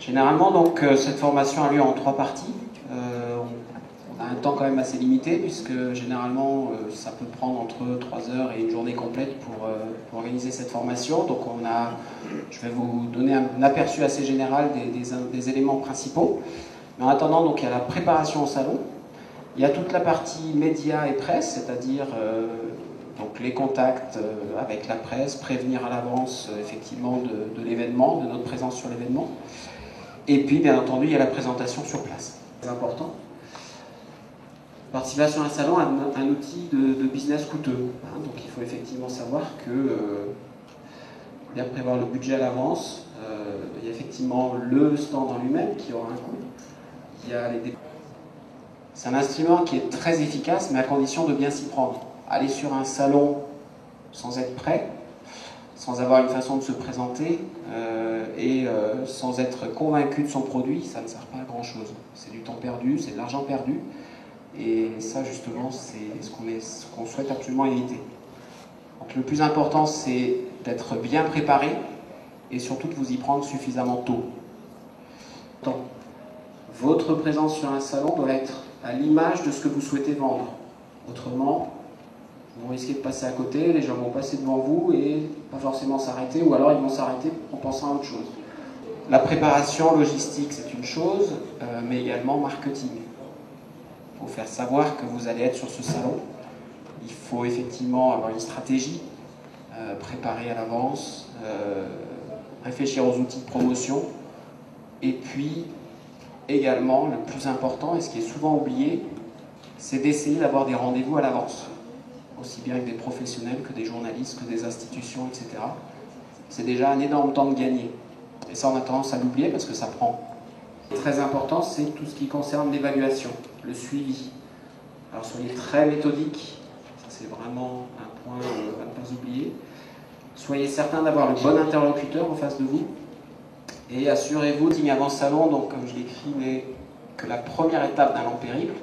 Généralement, donc, cette formation a lieu en 3 parties. On a un temps quand même assez limité, puisque généralement, ça peut prendre entre 3 heures et une journée complète pour organiser cette formation. Donc, je vais vous donner un aperçu assez général des éléments principaux. Mais en attendant, donc, il y a la préparation au salon. Il y a toute la partie médias et presse, c'est-à-dire donc les contacts avec la presse, prévenir à l'avance effectivement de l'événement, de notre présence sur l'événement. Et puis, bien entendu, il y a la présentation sur place. C'est important. La participation à un salon est un outil de business coûteux. Donc il faut effectivement savoir que bien prévoir le budget à l'avance. Il y a effectivement le stand en lui-même qui aura un coût. Il y a les dépenses. C'est un instrument qui est très efficace, mais à condition de bien s'y prendre. Aller sur un salon sans être prêt, sans avoir une façon de se présenter et sans être convaincu de son produit, ça ne sert pas à grand chose. C'est du temps perdu, c'est de l'argent perdu. Et ça, justement, c'est ce qu'on souhaite absolument éviter. Donc, le plus important, c'est d'être bien préparé et surtout de vous y prendre suffisamment tôt. Votre présence sur un salon doit être à l'image de ce que vous souhaitez vendre. Autrement, vous risquez de passer à côté, les gens vont passer devant vous et pas forcément s'arrêter, ou alors ils vont s'arrêter en pensant à autre chose. La préparation logistique, c'est une chose, mais également marketing. Il faut faire savoir que vous allez être sur ce salon. Il faut effectivement avoir une stratégie, préparer à l'avance, réfléchir aux outils de promotion. Et puis, également, le plus important, et ce qui est souvent oublié, c'est d'essayer d'avoir des rendez-vous à l'avance. Aussi bien avec des professionnels que des journalistes, que des institutions, etc. C'est déjà un énorme temps de gagner. Et ça, on a tendance à l'oublier parce que ça prend. Très important, c'est tout ce qui concerne l'évaluation, le suivi. Alors soyez très méthodique, ça c'est vraiment un point à ne pas oublier. Soyez certain d'avoir le bon interlocuteur en face de vous. Et assurez-vous, digne avant salon, donc comme je l'écris, mais que la première étape d'un long périple.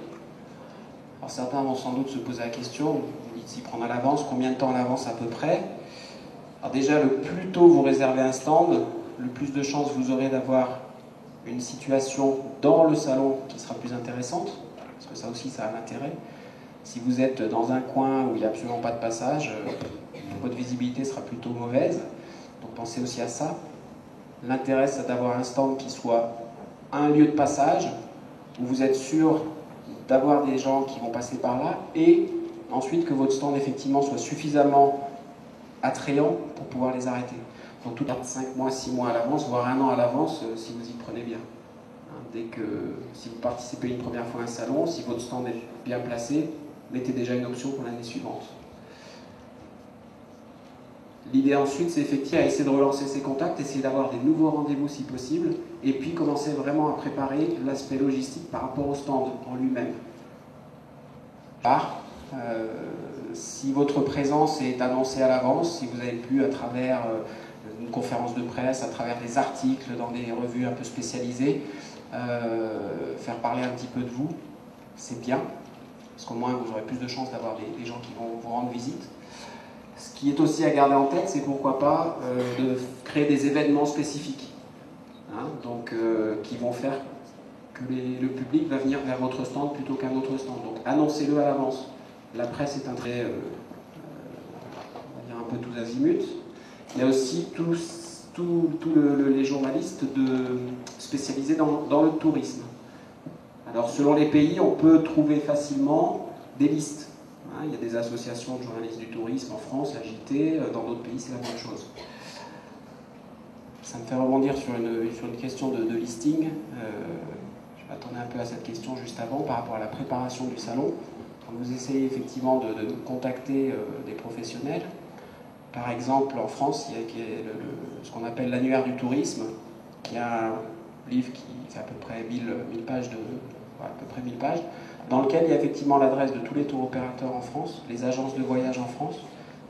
Alors certains vont sans doute se poser la question, vous dites s'y prendre à l'avance, combien de temps à l'avance à peu près. Alors déjà, le plus tôt vous réservez un stand, le plus de chances vous aurez d'avoir une situation dans le salon qui sera plus intéressante, parce que ça aussi, ça a un intérêt. Si vous êtes dans un coin où il n'y a absolument pas de passage, votre visibilité sera plutôt mauvaise. Donc pensez aussi à ça. L'intérêt, c'est d'avoir un stand qui soit un lieu de passage, où vous êtes sûr d'avoir des gens qui vont passer par là, et ensuite que votre stand, effectivement, soit suffisamment attrayant pour pouvoir les arrêter. Donc tout 5 mois, 6 mois à l'avance, voire 1 an à l'avance, si vous y prenez bien. Si vous participez une première fois à un salon, si votre stand est bien placé, mettez déjà une option pour l'année suivante. L'idée ensuite, c'est effectivement essayer de relancer ses contacts, essayer d'avoir des nouveaux rendez-vous si possible, et puis commencer vraiment à préparer l'aspect logistique par rapport au stand en lui-même. Si votre présence est annoncée à l'avance, si vous avez pu à travers une conférence de presse, à travers des articles dans des revues un peu spécialisées, faire parler un petit peu de vous, c'est bien, parce qu'au moins vous aurez plus de chances d'avoir des gens qui vont vous rendre visite. Ce qui est aussi à garder en tête, c'est pourquoi pas de créer des événements spécifiques, qui vont faire que le public va venir vers votre stand plutôt qu'un autre stand. Donc annoncez-le à l'avance. La presse est un trait, on va dire un peu tous azimuts. Il y a aussi tous les journalistes spécialisés dans le tourisme. Alors selon les pays, on peut trouver facilement des listes. Il y a des associations de journalistes du tourisme en France, la JT, dans d'autres pays c'est la même chose. Ça me fait rebondir sur une question de listing. Je m'attendais un peu à cette question juste avant par rapport à la préparation du salon. Quand vous essayez effectivement de contacter des professionnels, par exemple en France, il y a ce qu'on appelle l'annuaire du tourisme, qui est un livre qui fait à peu près 1000 pages, dans lequel il y a effectivement l'adresse de tous les tours opérateurs en France, les agences de voyage en France.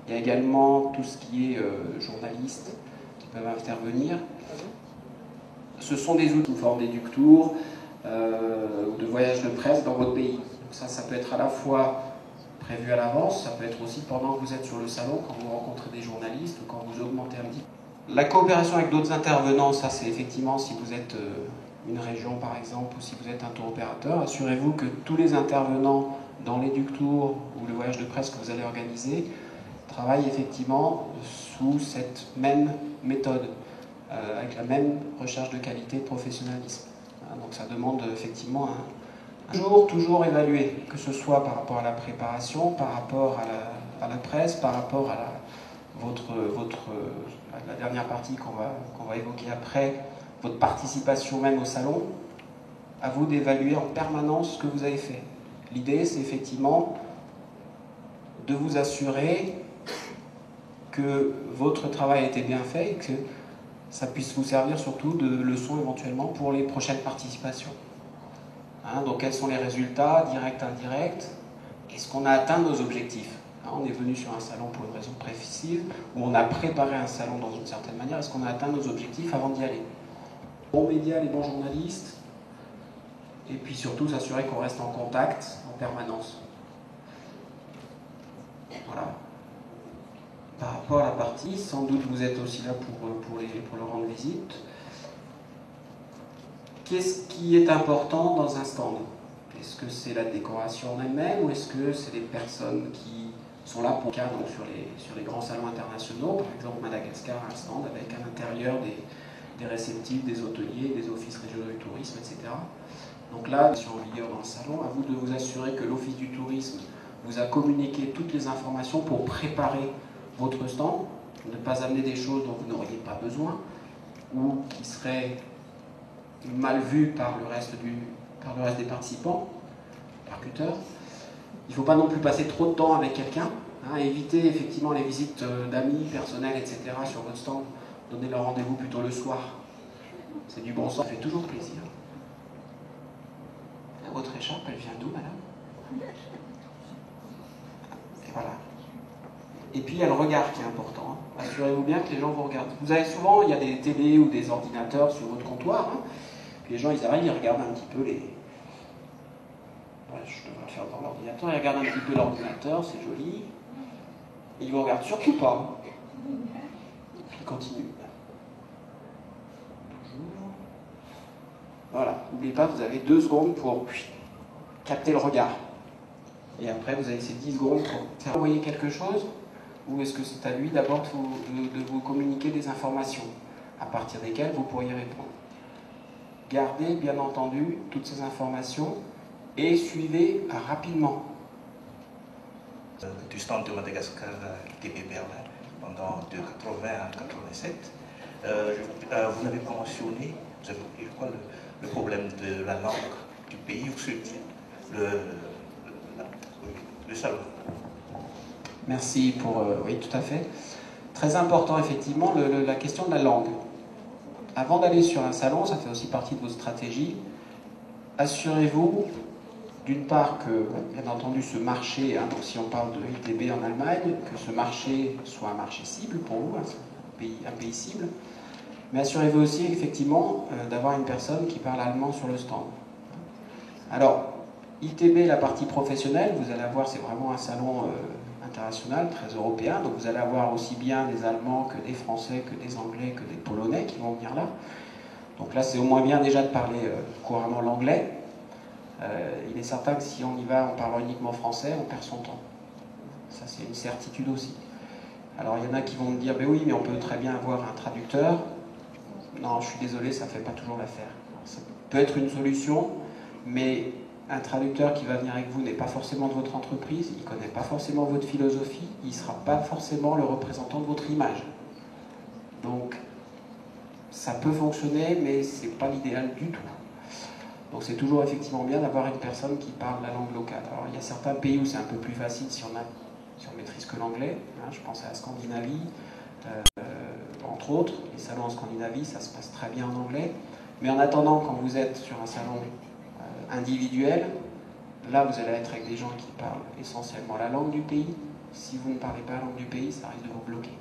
Il y a également tout ce qui est journalistes qui peuvent intervenir. Ce sont des outils sous forme d'éductour ou de voyage de presse dans votre pays. Donc ça peut être à la fois prévu à l'avance, ça peut être aussi pendant que vous êtes sur le salon, quand vous rencontrez des journalistes ou quand vous augmentez un petit peu. La coopération avec d'autres intervenants, ça c'est effectivement si vous êtes une région par exemple, ou si vous êtes un tour opérateur, assurez-vous que tous les intervenants dans l'Eductour ou le voyage de presse que vous allez organiser travaillent effectivement sous cette même méthode, avec la même recherche de qualité, de professionnalisme. Donc ça demande effectivement toujours évaluer, que ce soit par rapport à la préparation, par rapport à la presse, par rapport à la dernière partie qu'on va évoquer après, votre participation même au salon, à vous d'évaluer en permanence ce que vous avez fait. L'idée, c'est effectivement de vous assurer que votre travail a été bien fait et que ça puisse vous servir surtout de leçon éventuellement pour les prochaines participations. Donc quels sont les résultats, directs, indirects? Est-ce qu'on a atteint nos objectifs? On est venu sur un salon pour une raison précise, ou on a préparé un salon dans une certaine manière. Est-ce qu'on a atteint nos objectifs avant d'y aller? Bons médias, les bons journalistes, et puis surtout s'assurer qu'on reste en contact en permanence. Voilà. Par rapport à la partie, sans doute vous êtes aussi là pour leur rendre visite. Qu'est-ce qui est important dans un stand? Est-ce que c'est la décoration en elle-même ou est-ce que c'est les personnes qui sont là pour le cas donc sur les grands salons internationaux? Par exemple, Madagascar a un stand avec à l'intérieur des réceptifs, des hôteliers, des offices régionaux du tourisme, etc. Donc là, si en vigueur dans le salon, à vous de vous assurer que l'office du tourisme vous a communiqué toutes les informations pour préparer votre stand, ne pas amener des choses dont vous n'auriez pas besoin ou qui seraient mal vues par le reste des participants, percuteurs. Il ne faut pas non plus passer trop de temps avec quelqu'un. Évitez effectivement les visites d'amis, personnels, etc. sur votre stand. Donnez leur rendez-vous plutôt le soir. C'est du bon sens, ça fait toujours plaisir. Votre écharpe, elle vient d'où, madame? Et voilà. Et puis il y a le regard qui est important. Assurez-vous bien que les gens vous regardent. Vous avez souvent, il y a des télés ou des ordinateurs sur votre comptoir. Puis les gens, ils arrivent, ils regardent un petit peu les... je devrais le faire dans l'ordinateur. Ils regardent un petit peu l'ordinateur, c'est joli. Et ils vous regardent surtout pas. Puis ils continuent. Voilà. N'oubliez pas, vous avez 2 secondes pour capter le regard. Et après, vous avez ces 10 secondes pour faire envoyer quelque chose. Ou est-ce que c'est à lui d'abord de vous communiquer des informations à partir desquelles vous pourriez répondre? Gardez bien entendu toutes ces informations et suivez rapidement. Du stand de Madagascar ITB Berlin pendant de 80 à 87, vous avez mentionné, vous avez oublié quoi, le problème de la langue du pays où se tient le salon. Merci pour... oui, tout à fait. Très important, effectivement, la question de la langue. Avant d'aller sur un salon, ça fait aussi partie de votre stratégie, assurez-vous, d'une part, que, bien entendu, ce marché, donc si on parle de ITB en Allemagne, que ce marché soit un marché cible pour vous, un pays cible, mais assurez-vous aussi, effectivement, d'avoir une personne qui parle allemand sur le stand. Alors, ITB, la partie professionnelle, vous allez avoir, c'est vraiment un salon international, très européen, donc vous allez avoir aussi bien des Allemands que des Français, que des Anglais, que des Polonais qui vont venir là. Donc là, c'est au moins bien déjà de parler couramment l'anglais. Il est certain que si on y va en parlant uniquement français, on perd son temps. Ça, c'est une certitude aussi. Alors, il y en a qui vont me dire, ben oui, mais on peut très bien avoir un traducteur. Non, je suis désolé, ça ne fait pas toujours l'affaire. Ça peut être une solution, mais un traducteur qui va venir avec vous n'est pas forcément de votre entreprise, il ne connaît pas forcément votre philosophie, il ne sera pas forcément le représentant de votre image. Donc, ça peut fonctionner, mais ce n'est pas l'idéal du tout. Donc c'est toujours effectivement bien d'avoir une personne qui parle la langue locale. Alors il y a certains pays où c'est un peu plus facile si on maîtrise que l'anglais. Je pense à la Scandinavie, entre autres. Les salons en Scandinavie, ça se passe très bien en anglais. Mais en attendant, quand vous êtes sur un salon individuel, là vous allez être avec des gens qui parlent essentiellement la langue du pays. Si vous ne parlez pas la langue du pays, ça risque de vous bloquer.